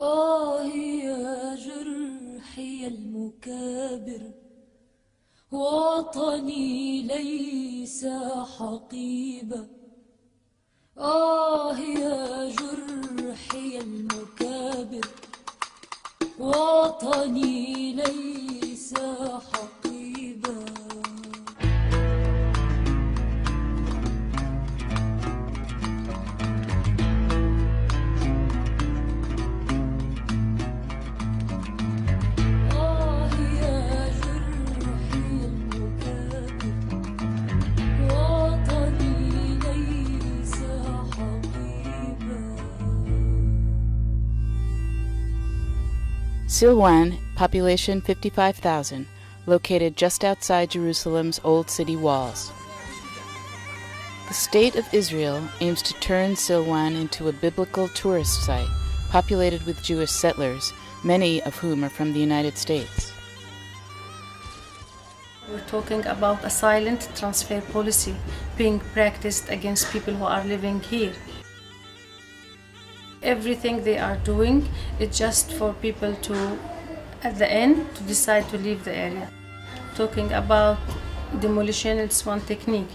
يا جرحي المكابر، وطني ليس حقيبة. يا جرحي المكابر، وطني ليس حقيبة. Silwan, population 55,000, located just outside Jerusalem's Old City walls. The State of Israel aims to turn Silwan into a biblical tourist site, populated with Jewish settlers, many of whom are from the United States. We're talking about a silent transfer policy being practiced against people who are living here. Everything they are doing is just for people to, at the end, to decide to leave the area. Talking about demolition, it's one technique.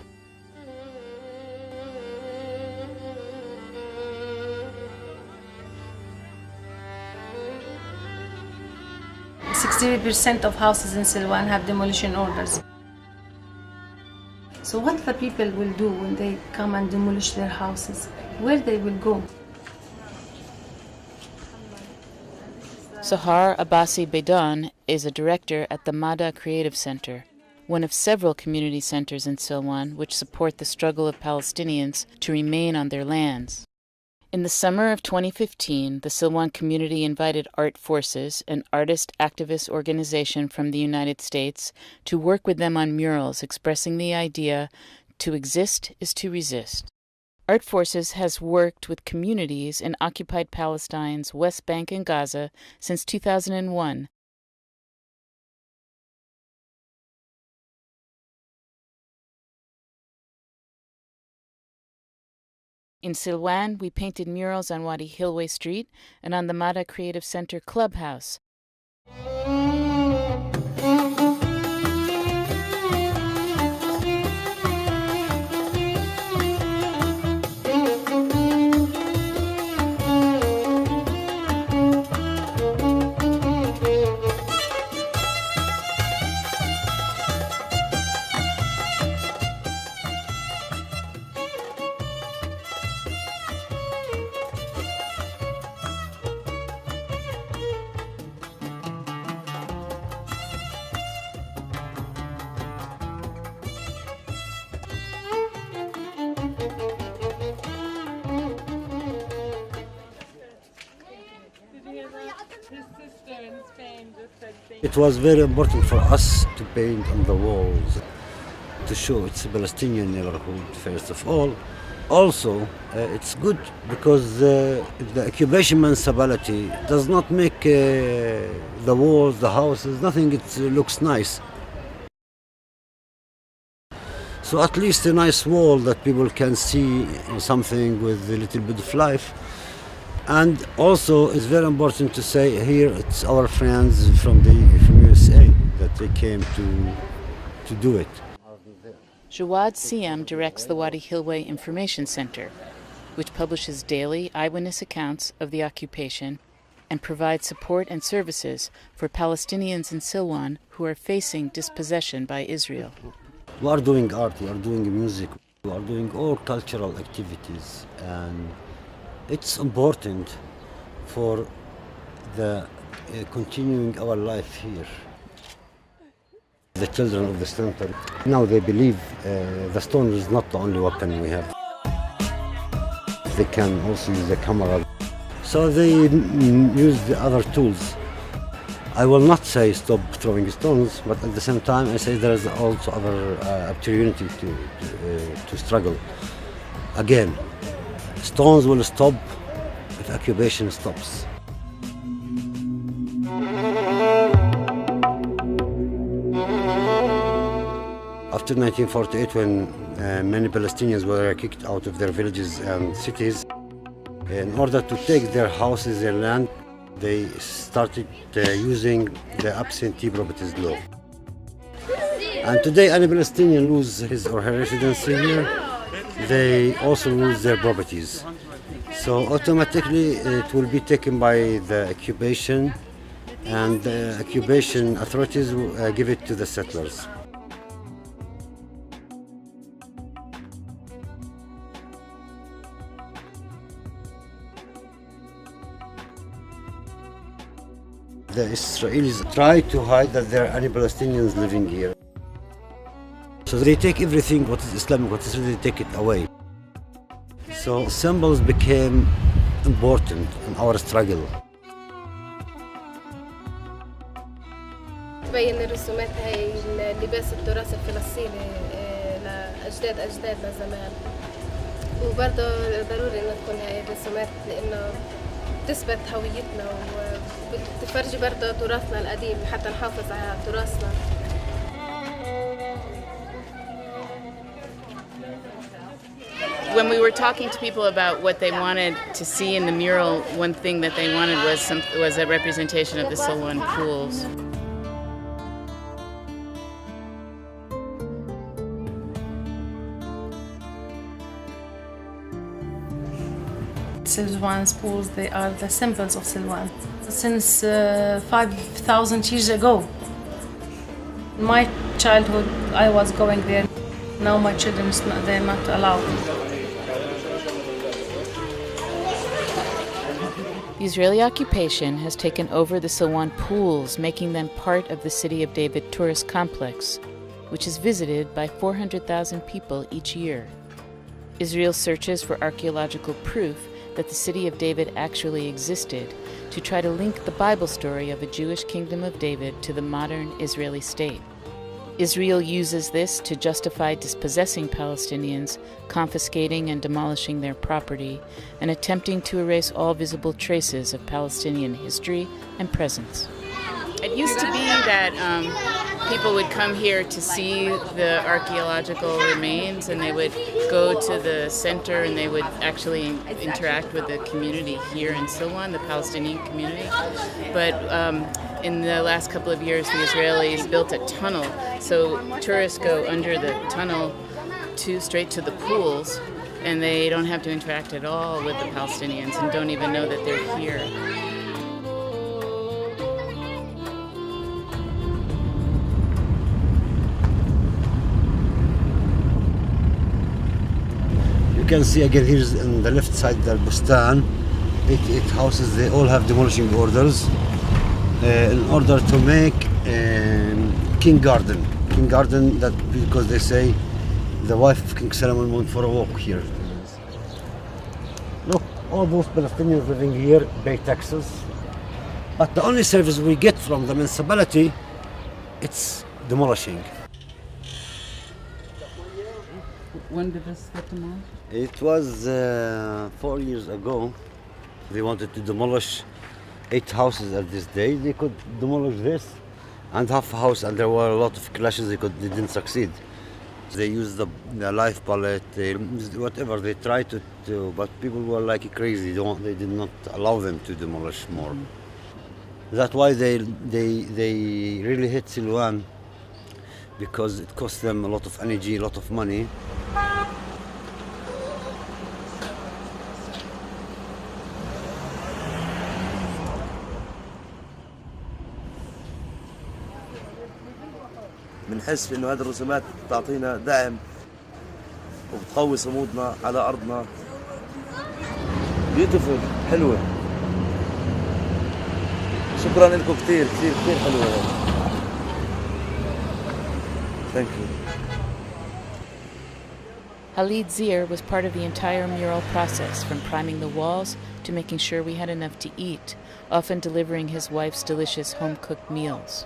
%60% of houses in Silwan have demolition orders. So what the people will do when they come and demolish their houses? Where they will go? Sahar Abbasi Bedan is a director at the Mada Creative Center, one of several community centers in Silwan which support the struggle of Palestinians to remain on their lands. In the summer of 2015, the Silwan community invited Art Forces, an artist-activist organization from the United States, to work with them on murals expressing the idea, to exist is to resist. Art Forces has worked with communities in occupied Palestine's West Bank and Gaza since 2001. In Silwan, we painted murals on Wadi Hilway Street and on the Mada Creative Center Clubhouse. It was very important for us to paint on the walls to show it's a Palestinian neighborhood, first of all. Also, it's good because the occupation municipality does not make the walls, the houses, nothing, it looks nice. So at least a nice wall that people can see something with a little bit of life. And also, it's very important to say here, it's our friends from USA that they came to do it. Jawad Siam directs the Wadi Hilway Information Center, which publishes daily eyewitness accounts of the occupation and provides support and services for Palestinians in Silwan who are facing dispossession by Israel. We are doing art, we are doing music, we are doing all cultural activities, and it's important for the continuing our life here. The children of the center, now they believe the stone is not the only weapon we have. They can also use the camera. So they use the other tools. I will not say stop throwing stones, but at the same time I say there is also other opportunity to struggle. Again, stones will stop if occupation stops. After 1948, when many Palestinians were kicked out of their villages and cities, in order to take their houses, their land, They started using the absentee properties law. And today, any Palestinian lose his or her residency here, they also lose their properties. So automatically it will be taken by the occupation, and the occupation authorities will give it to the settlers. The Israelis try to hide that there are any Palestinians living here. So they take everything what is Islamic, what is really, they take it away. So symbols became important in our struggle. تبين الرسومات هاي اللباس التراث الفلسطيني لأجدادنا زمان، وبرضه ضروري إنه تكون هاي الرسومات لأنه تثبت هويتنا وبتفرجي برضه تراثنا القديم حتى نحافظ على تراثنا. When we were talking to people about what they wanted to see in the mural, one thing that they wanted was a representation of the Silwan pools. Silwan's pools, they are the symbols of Silwan. Since 5,000 years ago, in my childhood, I was going there. Now my children, they're not allowed. The Israeli occupation has taken over the Silwan pools, making them part of the City of David tourist complex, which is visited by 400,000 people each year. Israel searches for archaeological proof that the City of David actually existed to try to link the Bible story of a Jewish kingdom of David to the modern Israeli state. Israel uses this to justify dispossessing Palestinians, confiscating and demolishing their property, and attempting to erase all visible traces of Palestinian history and presence. It used to be that people would come here to see the archaeological remains, and they would go to the center and they would actually interact with the community here in Silwan, the Palestinian community. But in the last couple of years, the Israelis built a tunnel, so tourists go under the tunnel straight to the pools, and they don't have to interact at all with the Palestinians and don't even know that they're here. You can see again here on the left side the Bustan, 88 houses, they all have demolishing orders in order to make King Garden. King Garden, that because they say the wife of King Solomon went for a walk here. Look, all those Palestinians living here pay taxes, but the only service we get from the municipality, it's demolishing. When did this get demolished? It was 4 years ago. They wanted to demolish 8 houses at this day. They could demolish this and half a house, and there were a lot of clashes. They didn't succeed. They used the live bullet, whatever they tried to do, but people were like crazy. They did not allow them to demolish more. That's why they really hit Silwan, because it cost them a lot of energy, a lot of money. بنحس انه هذه الرسومات بتعطينا دعم وبتقوي صمودنا على ارضنا. بيوتيفول، حلوه. شكرا لكم كثير كثير كثير حلوه. Thank you. Khalid Zir was part of the entire mural process, from priming the walls to making sure we had enough to eat, often delivering his wife's delicious home-cooked meals.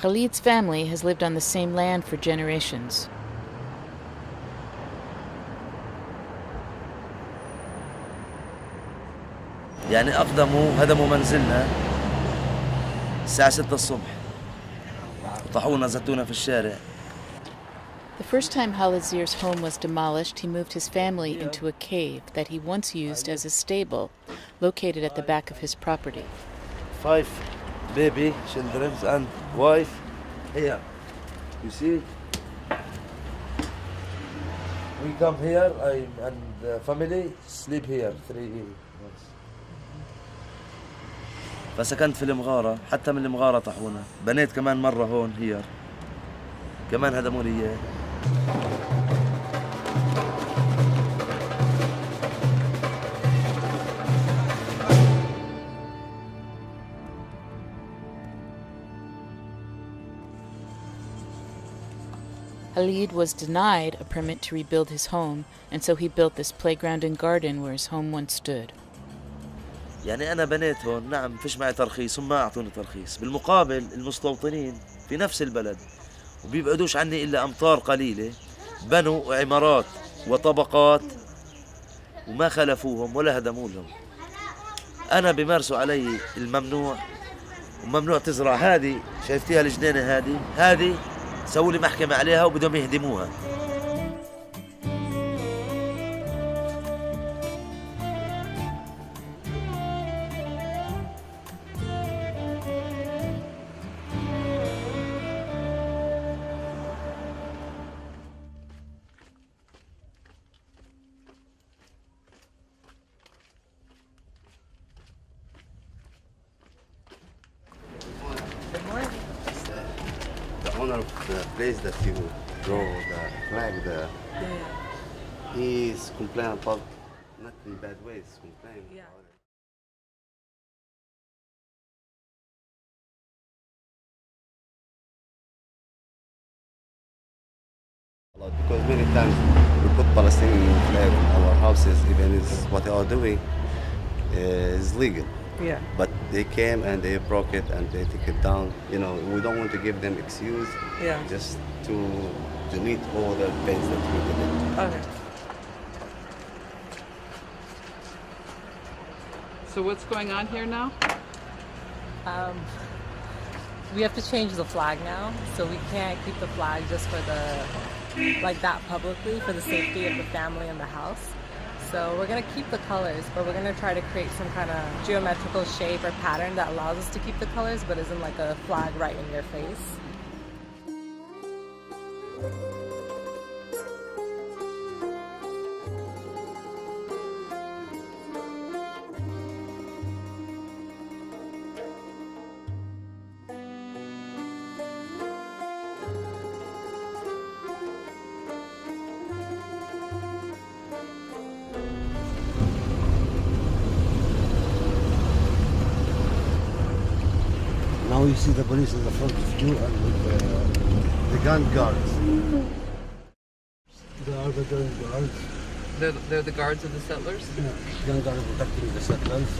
Khalid's family has lived on the same land for generations. يعني هدموا منزلنا الساعة 6 الصبح وطحونا زتونا في الشارع. The first time Khalid Zir's home was demolished, he moved his family into a cave that he once used as a stable, located at the back of his property. 5 baby children and wife here. You see? We come here and family sleep here 3 months. فسكنت في المغارة، حتى من المغارة طحونا. بنيت كمان مرة هون هير، كمان هدموا لي إياه. Khalid was denied a permit to rebuild his home, and so he built this playground and garden where his home once stood. يعني أنا بنيت هون، نعم فيش معي ترخيص وما أعطوني ترخيص. بالمقابل المستوطنين في نفس البلد وبيبعدوش عني إلا أمتار قليلة بنوا عمارات وطبقات وما خلفوهم ولا هدموا لهم. أنا بيمارسوا علي الممنوع، وممنوع تزرع. هذه شايفتيها الجنينة هذه سووا لي محكمة عليها وبدهم يهدموها. The owner of the place that you draw the flag there, he's complaining about, not in bad ways, complaining about it. Because many times we put Palestinian flag on our houses, even is what they are doing is legal. Yeah. But they came and they broke it and they took it down. You know, we don't want to give them excuse. Yeah. Just to delete all the things that we did. Okay. So what's going on here now? We have to change the flag now, so we can't keep the flag just for like that publicly, for the safety of the family and the house. So we're gonna keep the colors, but we're gonna try to create some kind of geometrical shape or pattern that allows us to keep the colors, but isn't like a flag right in your face. Now you see the police in the front of you and with the gun guards. They are the gun guards. They're the guards of the settlers? Yeah, gun guards protecting the settlers.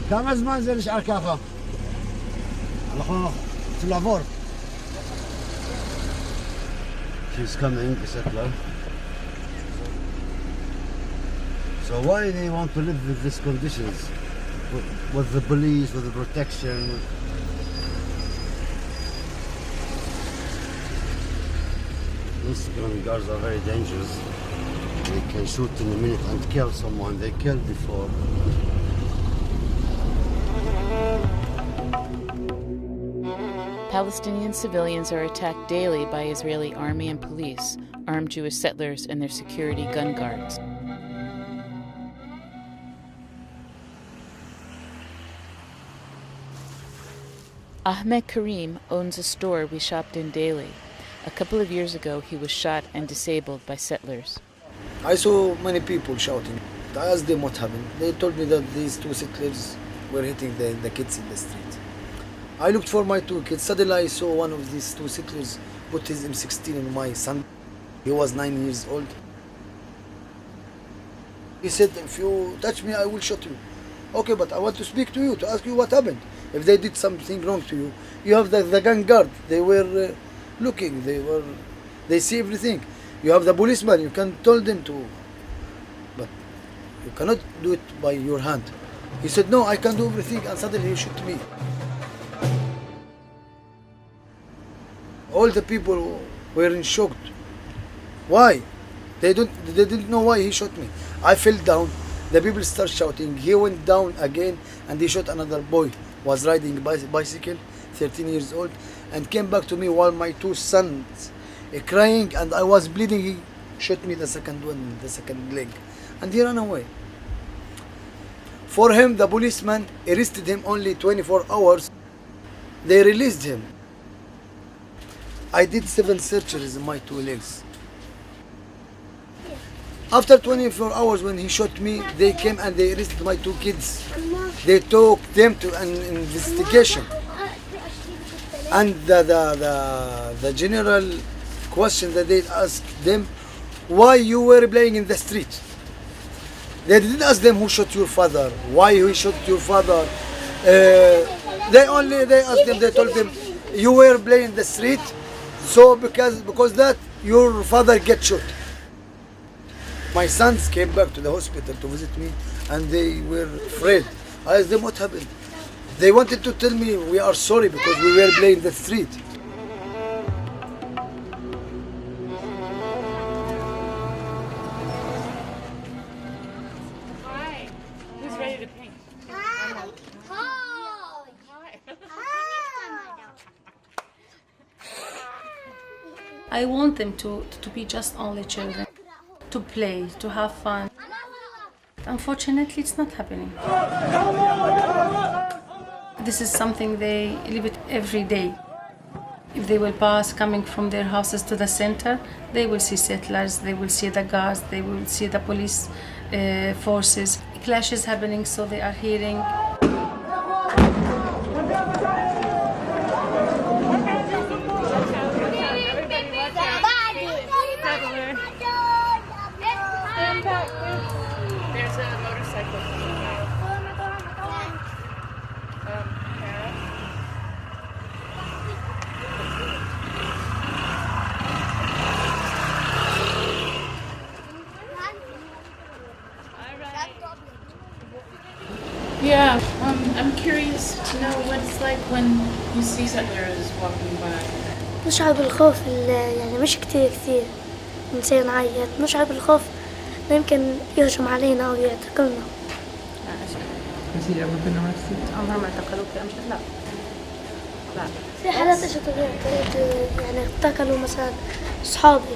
كم زمان زي الشعر كافة؟ على في العبور. She's coming, the settler. So why they want to live with these conditions? With the police, with the protection? These gun guards are very dangerous. They can shoot in a minute and kill someone. They killed before. Palestinian civilians are attacked daily by Israeli army and police, armed Jewish settlers, and their security gun guards. Ahmed Karim owns a store we shopped in daily. A couple of years ago, he was shot and disabled by settlers. I saw many people shouting. I asked them what happened. They told me that these two settlers were hitting the kids in the street. I looked for my two kids. Suddenly I saw one of these two settlers put his M16 on my son. He was 9 years old. He said, if you touch me, I will shoot you. Okay, but I want to speak to you, to ask you what happened. If they did something wrong to you, you have the gun guard. They were looking. They see everything. You have the policeman. You can tell them to, but you cannot do it by your hand. He said, no, I can do everything, and suddenly he shot me. All the people were in shock. Why? They didn't know why he shot me. I fell down. The people start shouting. He went down again and he shot another boy. Was riding bicycle, 13 years old, and came back to me while my two sons crying and I was bleeding. He shot me the second one, the second leg, and he ran away. For him, the policeman arrested him only 24 hours. They released him. I did 7 surgeries in my 2 legs. After 24 hours when he shot me, they came and they arrested my 2 kids. They took them to an investigation. And the general question that they asked them, why you were playing in the street? They didn't ask them who shot your father, why he shot your father. They asked them, they told them, you were playing in the street, so because that your father get shot. My sons came back to the hospital to visit me and they were afraid. I asked them what happened. They wanted to tell me we are sorry because we were playing in the street. I want them to be just only children, to play, to have fun. Unfortunately, it's not happening. This is something they live it every day. If they will pass coming from their houses to the center, they will see settlers, they will see the guards, they will see the police forces. Clashes happening, so they are hearing. There's a motorcycle coming by. Yeah, I'm curious to know what it's like when you see settlers walking by. نشعر بالخوف يعني مش كتير نصير نعيط نشعر بالخوف إنه يمكن يهجم علينا أو يعتقلنا. Has he ever been arrested? عمرهم اعتقلوك يا أمجد؟ لا. لا. في حالات إيش يعني اعتقلوا مثلا أصحابي.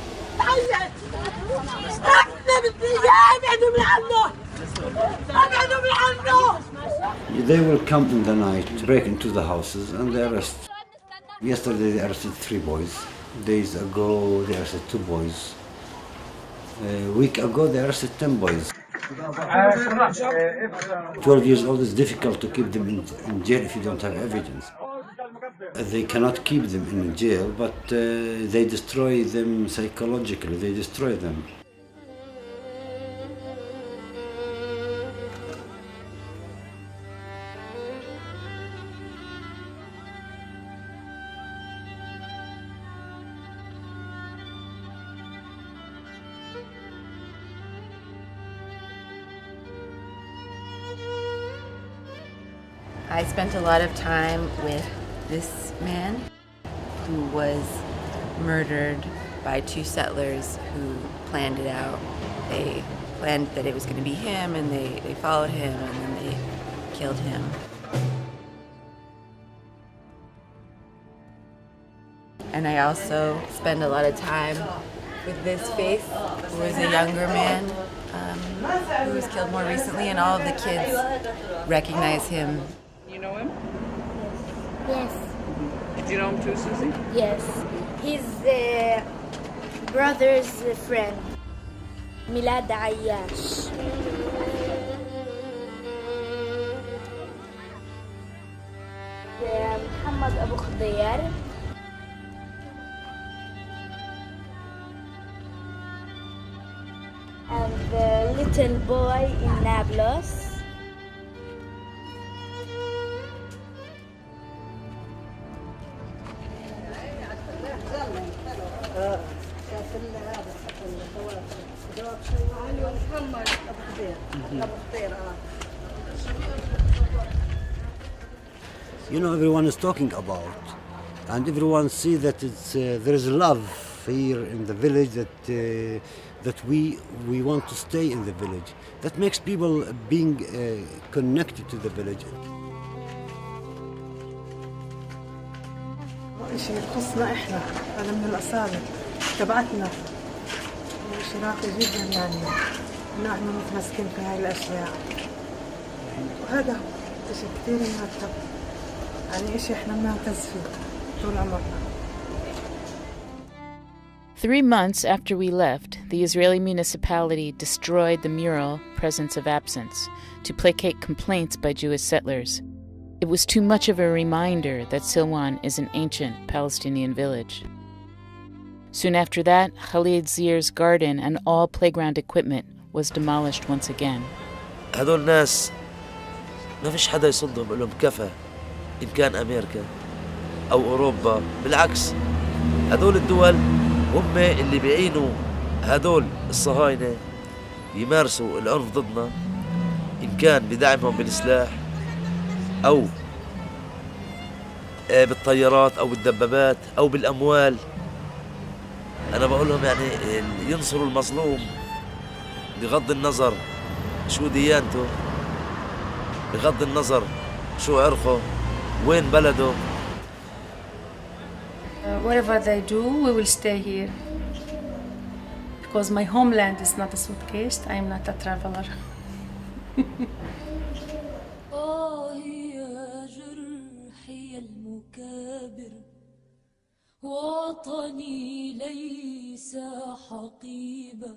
They will come in the night, break into the houses, and they arrest. Yesterday they arrested 3 boys. Days ago they arrested 2 boys. A week ago they arrested 10 boys. 12 years old is difficult to keep them in jail if you don't have evidence. They cannot keep them in jail, but they destroy them psychologically. They destroy them. I spent a lot of time with this man who was murdered by 2 settlers who planned it out. They planned that it was going to be him, and they followed him, and then they killed him. And I also spend a lot of time with this face, who was a younger man who was killed more recently, and all of the kids recognize him. You know him? Yes. Do you know him too, Susie? Yes. He's the brother's friend. ميلاد عياش. محمد أبو خضير. And the little boy in Nablus. You know, everyone is talking about, and everyone see that it's there is love here in the village, that that we want to stay in the village. That makes people being connected to the village. شيء يخصنا احنا، هذا من الاصالة تبعتنا، شيء راقي جدا يعني، نحن متمسكين في هاي الاشياء، وهذا هو شيء كثير مرتب، يعني شيء احنا بنعتز فيه طول عمرنا. 3 months after we left, the Israeli municipality destroyed the mural Presence of Absence to placate complaints by Jewish settlers. It was too much of a reminder that Silwan is an ancient Palestinian village. Soon after that, Khalid Zier's garden and all playground equipment was demolished once again. هذول ناس ما فيش حدا يصدهم، يقول لهم كفى، إن كان أمريكا أو أوروبا. بالعكس، هذول الدول هم اللي بيعينوا هذول الصهاينة يمارسوا العنف ضدنا، إن كان بدعمهم بالسلاح أو بالطيارات أو بالدبابات أو بالأموال. أنا بقول لهم يعني ينصروا المظلوم بغض النظر شو ديانته، بغض النظر شو عرقه، وين بلده. Whatever they do, we will stay here. Because my homeland is not a suitcase, I am not a traveler. يا جرحي المكابر، وطني ليس حقيبة.